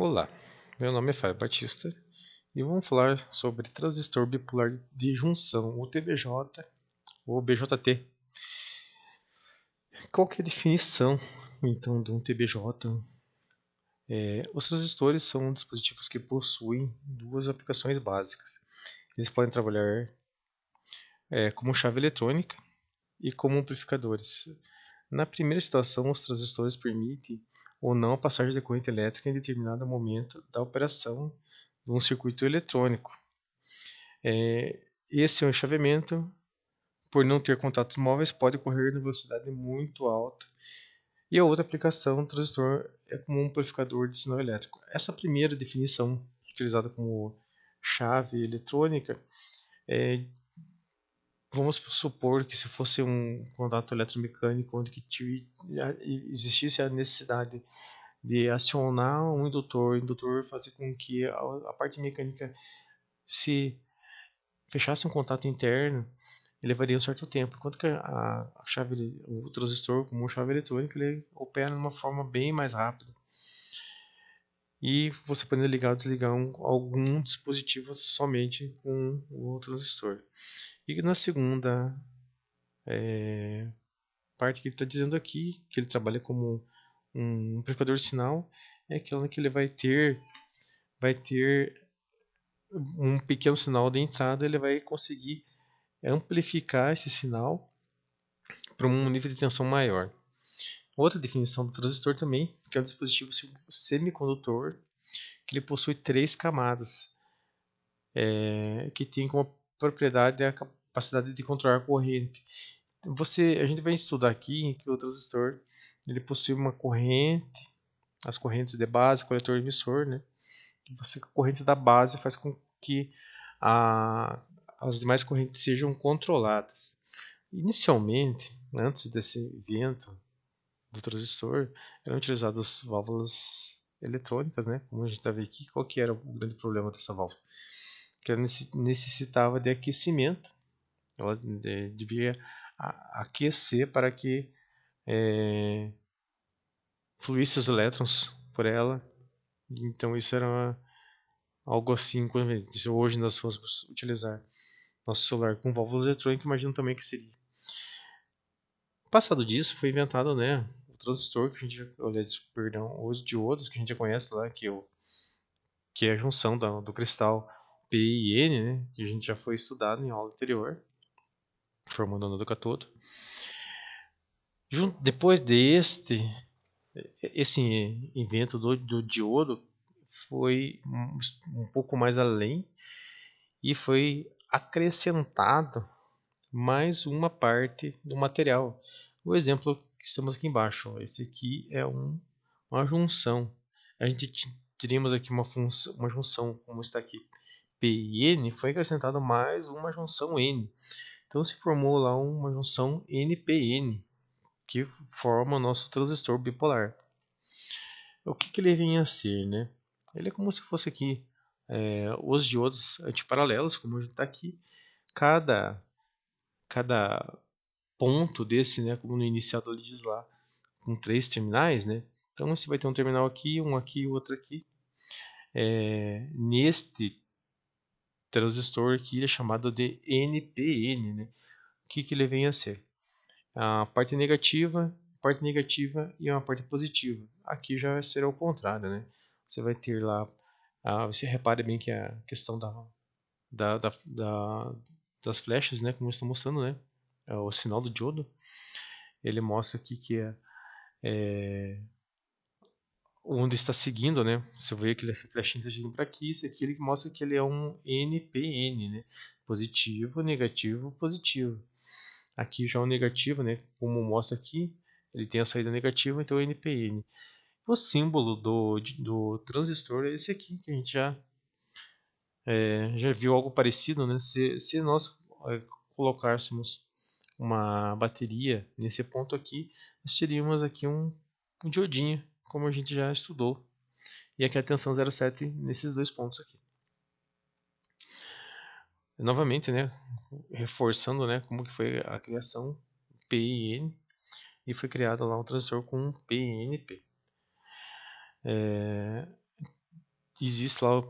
Olá, meu nome é Fábio Batista e vamos falar sobre transistor bipolar de junção, o TBJ ou BJT. Qual que é a definição, então, de um TBJ? Os transistores são dispositivos que possuem duas aplicações básicas. Eles podem trabalhar como chave eletrônica e como amplificadores. Na primeira situação, os transistores permitem ou não a passagem de corrente elétrica em determinado momento da operação de um circuito eletrônico. Esse enchaveamento, por não ter contatos móveis, pode ocorrer na velocidade muito alta. E a outra aplicação do transistor é como um amplificador de sinal elétrico. Essa primeira definição, utilizada como chave eletrônica, vamos supor que se fosse um contato eletromecânico onde existisse a necessidade de acionar um indutor, o indutor fazer com que a parte mecânica se fechasse um contato interno, ele levaria um certo tempo, enquanto que o transistor, como chave eletrônica, ele opera de uma forma bem mais rápida. E você pode ligar ou desligar algum dispositivo somente com o transistor. E na segunda parte que ele está dizendo aqui, que ele trabalha como um amplificador de sinal, é aquela que ele vai ter um pequeno sinal de entrada, ele vai conseguir amplificar esse sinal para um nível de tensão maior. Outra definição do transistor também, que é um dispositivo semicondutor, que ele possui três camadas, que tem como propriedade a capacidade de controlar a corrente. A gente vai estudar aqui que o transistor ele possui uma corrente, as correntes de base, coletor e emissor, né? A corrente da base faz com que as demais correntes sejam controladas. Inicialmente, antes desse evento do transistor, eram utilizadas válvulas eletrônicas, né? Como a gente está vendo aqui, qual que era o grande problema dessa válvula? Que ela necessitava de aquecimento, ela devia aquecer para que fluísse os elétrons por ela. Então isso era algo assim, se hoje nós fôssemos utilizar nosso celular com válvulas eletrônicas, imagino também que seria. Passado disso, foi inventado, né, o transistor, que a gente, perdão, os diodos que a gente já conhece lá, que é a junção do cristal P e N, né, que a gente já foi estudado em aula anterior, formando o anodo catodo. Depois esse invento do diodo foi um pouco mais além e foi acrescentado mais uma parte do material. O exemplo que estamos aqui embaixo, esse aqui é uma junção. A gente teríamos aqui uma junção, como está aqui, P e N, foi acrescentado mais uma junção N. Então se formou lá uma junção NPN, que forma o nosso transistor bipolar. O que ele vem a ser, né? Ele é como se fosse aqui os diodos antiparalelos, como está aqui. Cada ponto desse, né, como no inicial ele diz lá, com três terminais, né? Então você vai ter um terminal aqui, um aqui e outro aqui. Neste transistor aqui é chamado de NPN, né? O que ele vem a ser? A parte negativa e uma parte positiva. Aqui já será o contrário, né? Você vai ter lá, você repare bem que a questão das flechas, né, como eu estou mostrando, né? É o sinal do diodo. Ele mostra aqui que onde está seguindo, né? Você vê que essa flechinha está seguindo para aqui, isso aqui ele mostra que ele é um NPN, né? Positivo, negativo, positivo. Aqui já o negativo, né? Como mostra aqui, ele tem a saída negativa, então é NPN. O símbolo do transistor é esse aqui, que a gente já viu algo parecido, né? Se nós colocássemos uma bateria nesse ponto aqui, nós teríamos aqui um diodinho, como a gente já estudou. E aqui a tensão 0,7 nesses dois pontos aqui. Novamente, né, reforçando, né, como que foi a criação PIN e foi criado lá um transistor com PNP. existe lá o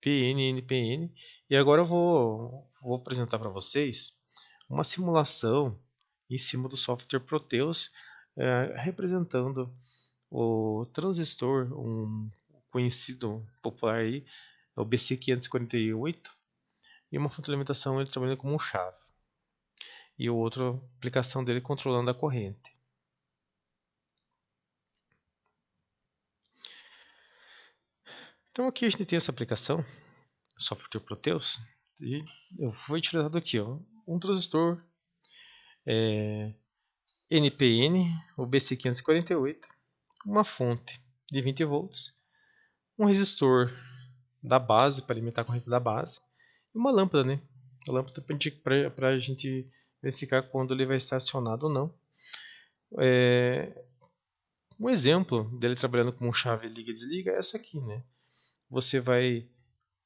PN, NPN, e agora eu vou apresentar para vocês uma simulação em cima do software Proteus, representando o transistor, um conhecido popular aí, é o BC548, e uma fonte de alimentação ele trabalhando como um chave, e outra aplicação dele controlando a corrente. Então aqui a gente tem essa aplicação, software Proteus, e eu vou utilizar aqui um transistor NPN, o BC548, uma fonte de 20 volts, um resistor da base para alimentar a corrente da base e uma lâmpada, né? A lâmpada para a gente verificar quando ele vai estar acionado ou não. Um exemplo dele trabalhando com chave liga e desliga é essa aqui, né? Você vai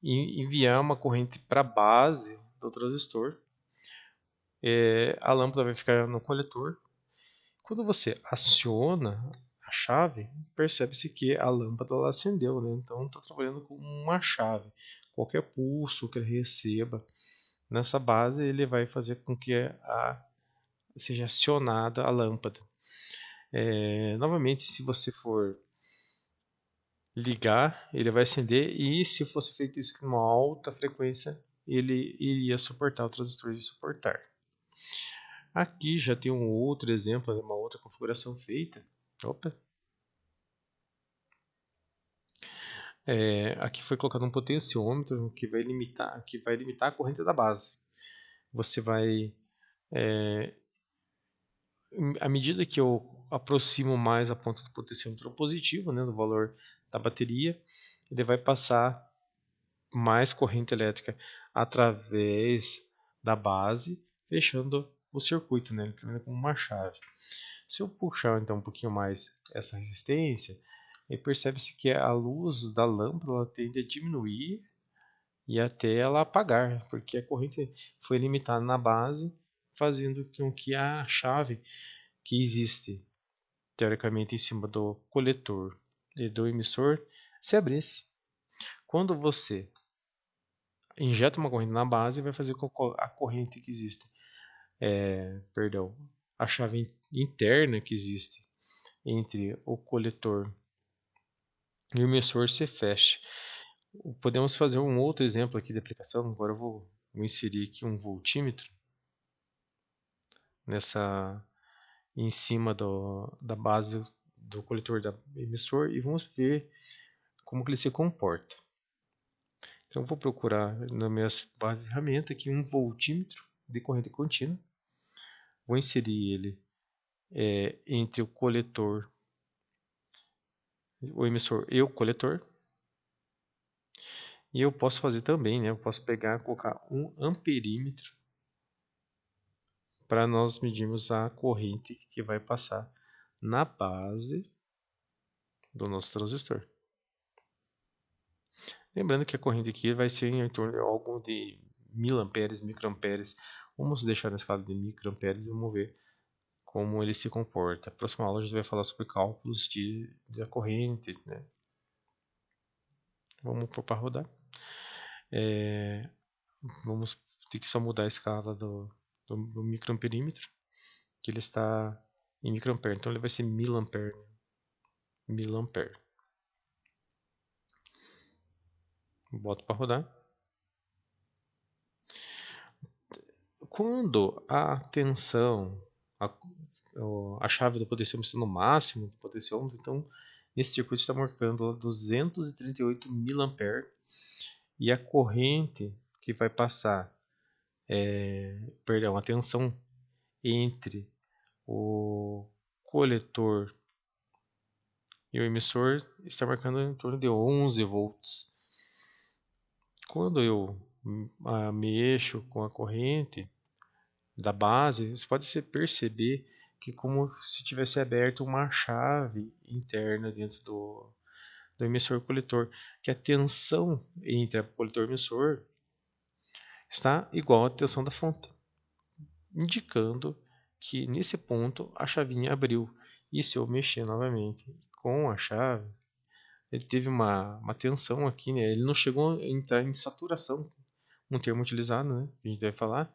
enviar uma corrente para a base do transistor, a lâmpada vai ficar no coletor. Quando você aciona a chave, percebe-se que a lâmpada ela acendeu, né? Então está trabalhando com uma chave. Qualquer pulso que ele receba nessa base, ele vai fazer com que seja acionada a lâmpada. Novamente, se você for ligar, ele vai acender, e se fosse feito isso com uma alta frequência, ele iria suportar o transistor de suportar. Aqui já tem um outro exemplo, uma outra configuração feita. Opa! Aqui foi colocado um potenciômetro que vai limitar a corrente da base. Você vai, à medida que eu aproximo mais a ponta do potenciômetro positivo, né, do valor da bateria, ele vai passar mais corrente elétrica através da base, fechando o circuito, né, como uma chave. Se eu puxar então um pouquinho mais essa resistência, percebe-se que a luz da lâmpada ela tende a diminuir e até ela apagar, porque a corrente foi limitada na base, fazendo com que a chave que existe teoricamente em cima do coletor e do emissor se abrisse. Quando você injeta uma corrente na base, vai fazer com que a corrente que existe, a chave interna que existe entre o coletor e o emissor se feche. Podemos fazer um outro exemplo aqui de aplicação. Agora eu vou inserir aqui um voltímetro em cima da base do coletor da emissor e vamos ver como que ele se comporta. Então eu vou procurar na minha base de ferramenta aqui um voltímetro de corrente contínua. Vou inserir ele entre o coletor, o emissor e o coletor. E eu posso fazer também, né? Eu posso pegar e colocar um amperímetro para nós medirmos a corrente que vai passar na base do nosso transistor. Lembrando que a corrente aqui vai ser em torno de algo de miliamperes, microamperes. Vamos deixar na escala de microamperes e vamos ver como ele se comporta. A próxima aula a gente vai falar sobre cálculos da corrente, né? Vamos pôr para rodar. Vamos ter que só mudar a escala do microamperímetro, que ele está em microampere, então ele vai ser miliampere. Boto para rodar. Quando a tensão, a chave do potenciômetro está no máximo do potenciômetro, então esse circuito está marcando 238 mA e a corrente que vai passar, a tensão entre o coletor e o emissor está marcando em torno de 11 volts. Quando eu mexo com a corrente da base, você pode perceber que como se tivesse aberto uma chave interna dentro do emissor coletor, que a tensão entre o coletor e o emissor está igual à tensão da fonte, indicando que nesse ponto a chavinha abriu. E se eu mexer novamente com a chave, ele teve uma tensão aqui, né? Ele não chegou a entrar em saturação, um termo utilizado, né? A gente deve falar.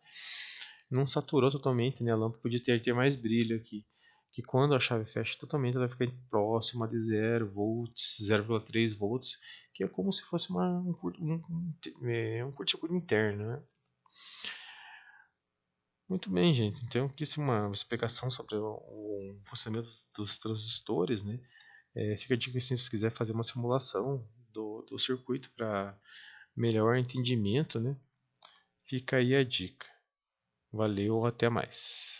Não saturou totalmente, né? A lâmpada podia ter mais brilho aqui. Que quando a chave fecha totalmente, ela vai ficar próxima de 0 volts, 0,3 volts, que é como se fosse um curto-circuito interno, né? Muito bem, gente. Então, aqui é uma explicação sobre o funcionamento dos transistores, né? Fica a dica assim, se você quiser fazer uma simulação do circuito para melhor entendimento, né? Fica aí a dica. Valeu, até mais.